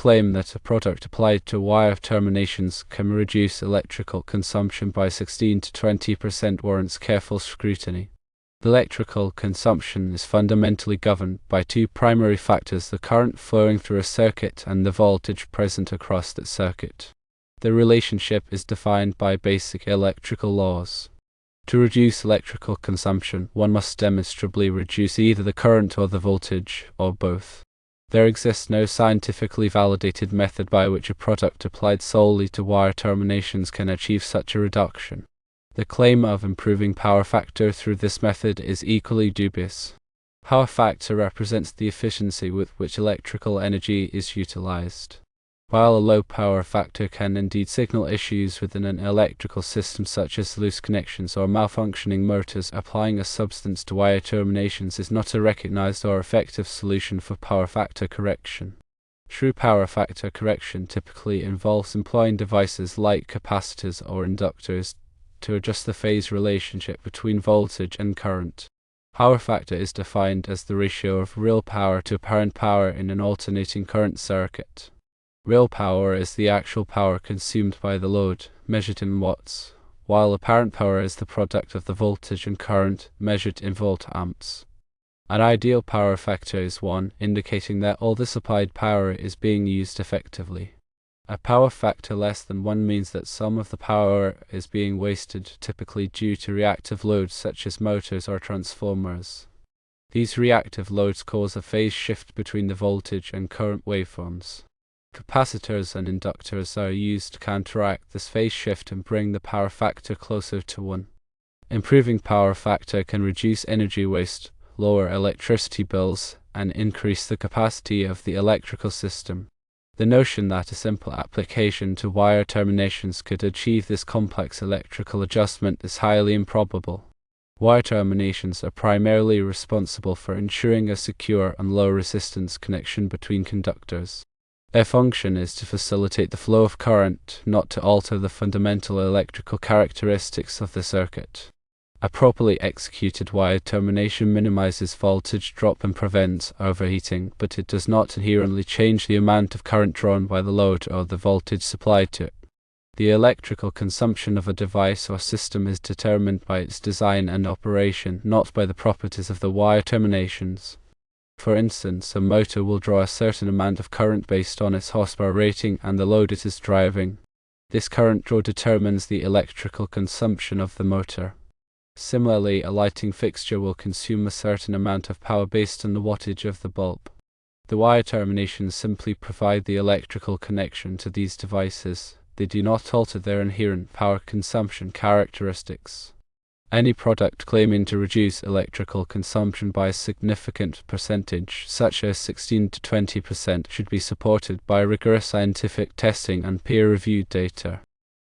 claim that a product applied to wire terminations can reduce electrical consumption by 16 to 20% warrants careful scrutiny. The electrical consumption is fundamentally governed by two primary factors: the current flowing through a circuit and the voltage present across that circuit. The relationship is defined by basic electrical laws. To reduce electrical consumption, one must demonstrably reduce either the current or the voltage, or both. There exists no scientifically validated method by which a product applied solely to wire terminations can achieve such a reduction. The claim of improving power factor through this method is equally dubious. Power factor represents the efficiency with which electrical energy is utilized. While a low power factor can indeed signal issues within an electrical system such as loose connections or malfunctioning motors, applying a substance to wire terminations is not a recognized or effective solution for power factor correction. True power factor correction typically involves employing devices like capacitors or inductors to adjust the phase relationship between voltage and current. Power factor is defined as the ratio of real power to apparent power in an alternating current circuit. Real power is the actual power consumed by the load, measured in watts, while apparent power is the product of the voltage and current, measured in volt-amps. An ideal power factor is 1, indicating that all the supplied power is being used effectively. A power factor less than 1 means that some of the power is being wasted, typically due to reactive loads such as motors or transformers. These reactive loads cause a phase shift between the voltage and current waveforms. Capacitors and inductors are used to counteract this phase shift and bring the power factor closer to 1. Improving power factor can reduce energy waste, lower electricity bills, and increase the capacity of the electrical system. The notion that a simple application to wire terminations could achieve this complex electrical adjustment is highly improbable. Wire terminations are primarily responsible for ensuring a secure and low-resistance connection between conductors. Their function is to facilitate the flow of current, not to alter the fundamental electrical characteristics of the circuit. A properly executed wire termination minimizes voltage drop and prevents overheating, but it does not inherently change the amount of current drawn by the load or the voltage supplied to it. The electrical consumption of a device or system is determined by its design and operation, not by the properties of the wire terminations. For instance, a motor will draw a certain amount of current based on its horsepower rating and the load it is driving. This current draw determines the electrical consumption of the motor. Similarly, a lighting fixture will consume a certain amount of power based on the wattage of the bulb. The wire terminations simply provide the electrical connection to these devices. They do not alter their inherent power consumption characteristics. Any product claiming to reduce electrical consumption by a significant percentage, such as 16 to 20%, should be supported by rigorous scientific testing and peer-reviewed data.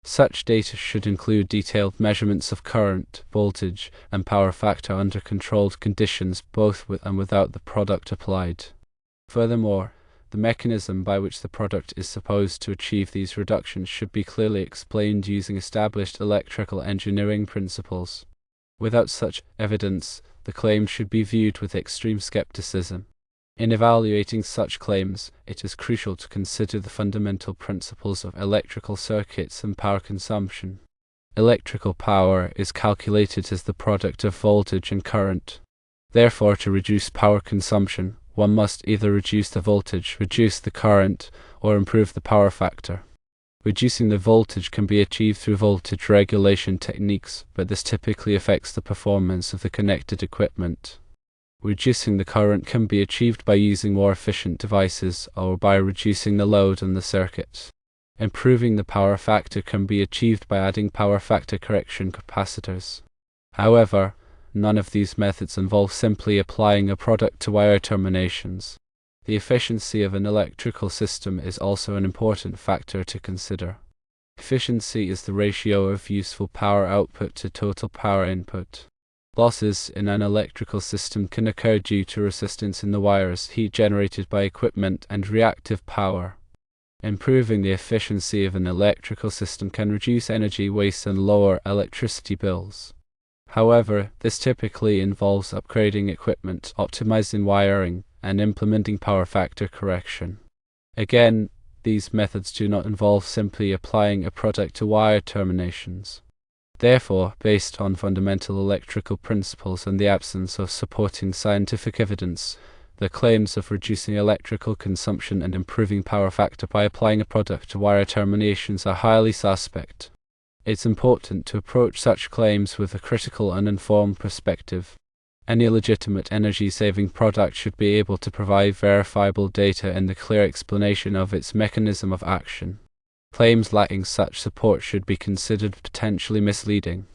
Such data should include detailed measurements of current, voltage, and power factor under controlled conditions, both with and without the product applied. Furthermore, the mechanism by which the product is supposed to achieve these reductions should be clearly explained using established electrical engineering principles. Without such evidence, the claim should be viewed with extreme skepticism. In evaluating such claims, it is crucial to consider the fundamental principles of electrical circuits and power consumption. Electrical power is calculated as the product of voltage and current. Therefore, to reduce power consumption, one must either reduce the voltage, reduce the current, or improve the power factor. Reducing the voltage can be achieved through voltage regulation techniques, but this typically affects the performance of the connected equipment. Reducing the current can be achieved by using more efficient devices or by reducing the load on the circuit. Improving the power factor can be achieved by adding power factor correction capacitors. However, none of these methods involve simply applying a product to wire terminations. The efficiency of an electrical system is also an important factor to consider. Efficiency is the ratio of useful power output to total power input. Losses in an electrical system can occur due to resistance in the wires, heat generated by equipment, and reactive power. Improving the efficiency of an electrical system can reduce energy waste and lower electricity bills. However, this typically involves upgrading equipment, optimizing wiring, and implementing power factor correction. Again, these methods do not involve simply applying a product to wire terminations. Therefore, based on fundamental electrical principles and the absence of supporting scientific evidence, the claims of reducing electrical consumption and improving power factor by applying a product to wire terminations are highly suspect. It's important to approach such claims with a critical and informed perspective. Any legitimate energy-saving product should be able to provide verifiable data and a clear explanation of its mechanism of action. Claims lacking such support should be considered potentially misleading.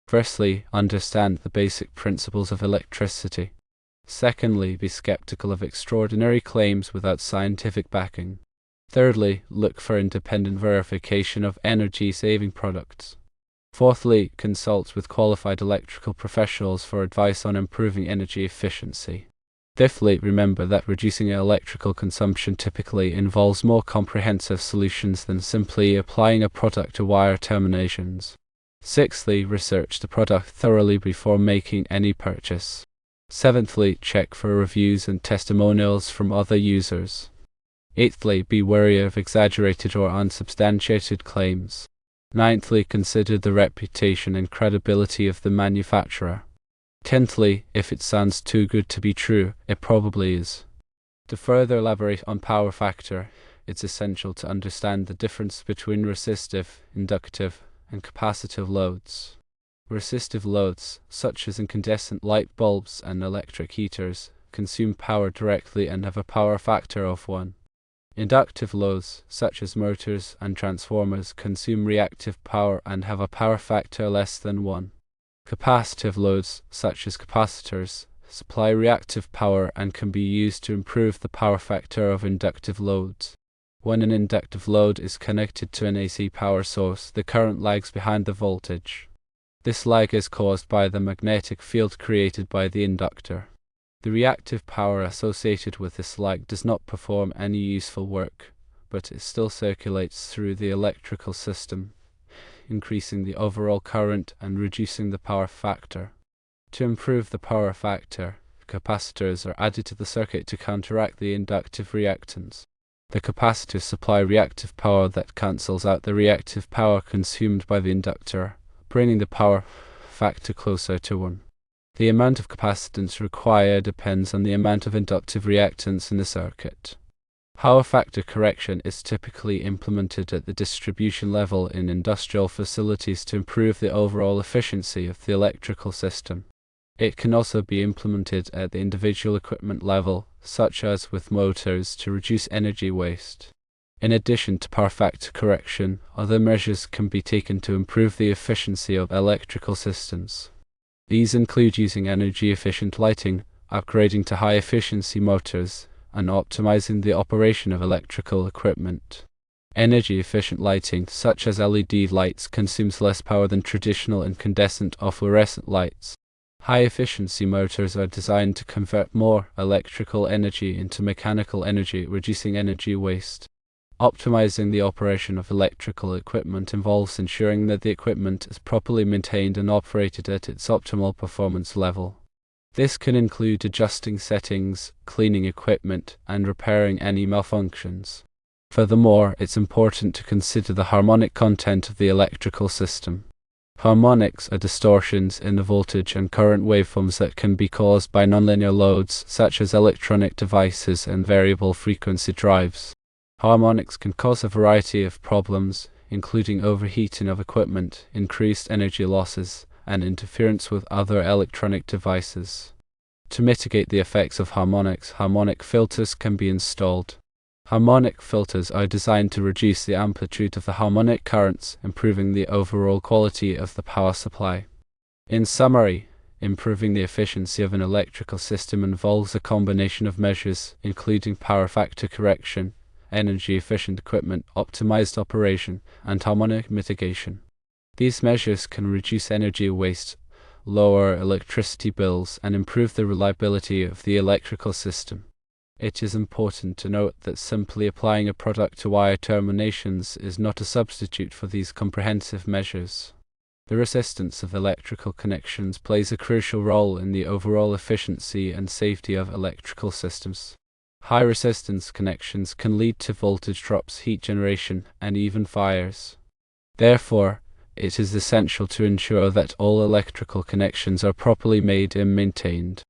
Firstly, understand the basic principles of electricity. Secondly, be skeptical of extraordinary claims without scientific backing. Thirdly, look for independent verification of energy-saving products. Fourthly, consult with qualified electrical professionals for advice on improving energy efficiency. Fifthly, remember that reducing electrical consumption typically involves more comprehensive solutions than simply applying a product to wire terminations. Sixthly, research the product thoroughly before making any purchase. Seventhly, check for reviews and testimonials from other users. Eighthly, be wary of exaggerated or unsubstantiated claims. Ninthly, consider the reputation and credibility of the manufacturer. Tenthly, if it sounds too good to be true, it probably is. To further elaborate on power factor, it's essential to understand the difference between resistive, inductive, and capacitive loads. Resistive loads, such as incandescent light bulbs and electric heaters, consume power directly and have a power factor of 1. Inductive loads, such as motors and transformers, consume reactive power and have a power factor less than 1. Capacitive loads, such as capacitors, supply reactive power and can be used to improve the power factor of inductive loads. When an inductive load is connected to an AC power source, the current lags behind the voltage. This lag is caused by the magnetic field created by the inductor. The reactive power associated with this lag does not perform any useful work, but it still circulates through the electrical system, increasing the overall current and reducing the power factor. To improve the power factor, capacitors are added to the circuit to counteract the inductive reactance. The capacitors supply reactive power that cancels out the reactive power consumed by the inductor, bringing the power factor closer to 1. The amount of capacitance required depends on the amount of inductive reactance in the circuit. Power factor correction is typically implemented at the distribution level in industrial facilities to improve the overall efficiency of the electrical system. It can also be implemented at the individual equipment level, such as with motors, to reduce energy waste. In addition to power factor correction, other measures can be taken to improve the efficiency of electrical systems. These include using energy-efficient lighting, upgrading to high-efficiency motors, and optimizing the operation of electrical equipment. Energy-efficient lighting, such as LED lights, consumes less power than traditional incandescent or fluorescent lights. High-efficiency motors are designed to convert more electrical energy into mechanical energy, reducing energy waste. Optimizing the operation of electrical equipment involves ensuring that the equipment is properly maintained and operated at its optimal performance level. This can include adjusting settings, cleaning equipment, and repairing any malfunctions. Furthermore, it's important to consider the harmonic content of the electrical system. Harmonics are distortions in the voltage and current waveforms that can be caused by nonlinear loads, such as electronic devices and variable frequency drives. Harmonics can cause a variety of problems, including overheating of equipment, increased energy losses, and interference with other electronic devices. To mitigate the effects of harmonics, harmonic filters can be installed. Harmonic filters are designed to reduce the amplitude of the harmonic currents, improving the overall quality of the power supply. In summary, improving the efficiency of an electrical system involves a combination of measures, including power factor correction, energy-efficient equipment, optimized operation, and harmonic mitigation. These measures can reduce energy waste, lower electricity bills, and improve the reliability of the electrical system. It is important to note that simply applying a product to wire terminations is not a substitute for these comprehensive measures. The resistance of electrical connections plays a crucial role in the overall efficiency and safety of electrical systems. High resistance connections can lead to voltage drops, heat generation, and even fires. Therefore, it is essential to ensure that all electrical connections are properly made and maintained.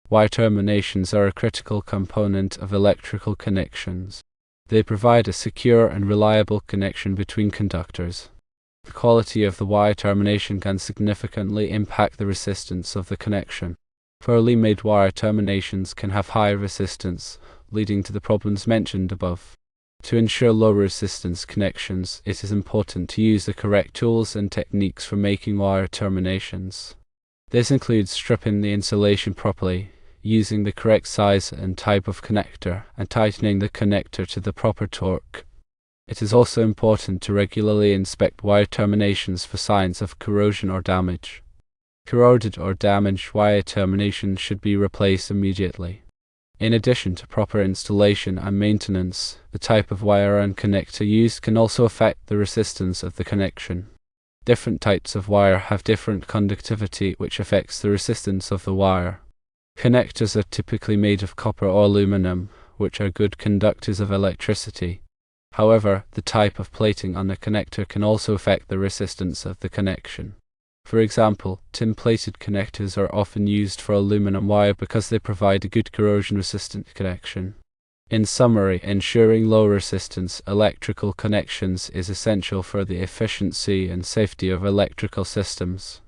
Wire terminations are a critical component of electrical connections. They provide a secure and reliable connection between conductors. The quality of the wire termination can significantly impact the resistance of the connection. Poorly made wire terminations can have high resistance, leading to the problems mentioned above. To ensure low resistance connections, it is important to use the correct tools and techniques for making wire terminations. This includes stripping the insulation properly, using the correct size and type of connector, and tightening the connector to the proper torque. It is also important to regularly inspect wire terminations for signs of corrosion or damage. Corroded or damaged wire terminations should be replaced immediately. In addition to proper installation and maintenance, the type of wire and connector used can also affect the resistance of the connection. Different types of wire have different conductivity, which affects the resistance of the wire. Connectors are typically made of copper or aluminum, which are good conductors of electricity. However, the type of plating on the connector can also affect the resistance of the connection. For example, tin-plated connectors are often used for aluminum wire because they provide a good corrosion-resistant connection. In summary, ensuring low-resistance electrical connections is essential for the efficiency and safety of electrical systems.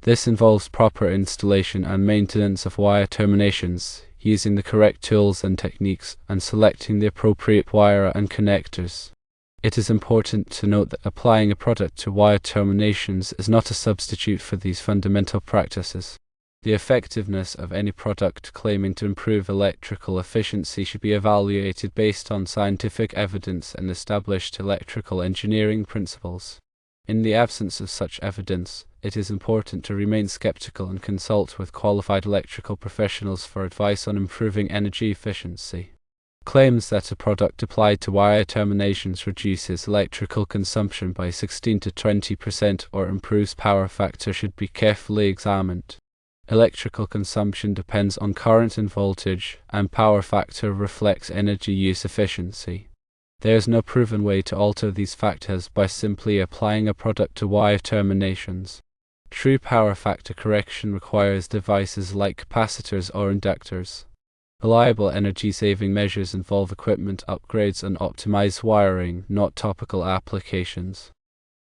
This involves proper installation and maintenance of wire terminations, using the correct tools and techniques, and selecting the appropriate wire and connectors. It is important to note that applying a product to wire terminations is not a substitute for these fundamental practices. The effectiveness of any product claiming to improve electrical efficiency should be evaluated based on scientific evidence and established electrical engineering principles. In the absence of such evidence, it is important to remain skeptical and consult with qualified electrical professionals for advice on improving energy efficiency. Claims that a product applied to wire terminations reduces electrical consumption by 16 to 20% or improves power factor should be carefully examined. Electrical consumption depends on current and voltage, and power factor reflects energy use efficiency. There is no proven way to alter these factors by simply applying a product to wire terminations. True power factor correction requires devices like capacitors or inductors. Reliable energy-saving measures involve equipment upgrades and optimized wiring, not topical applications.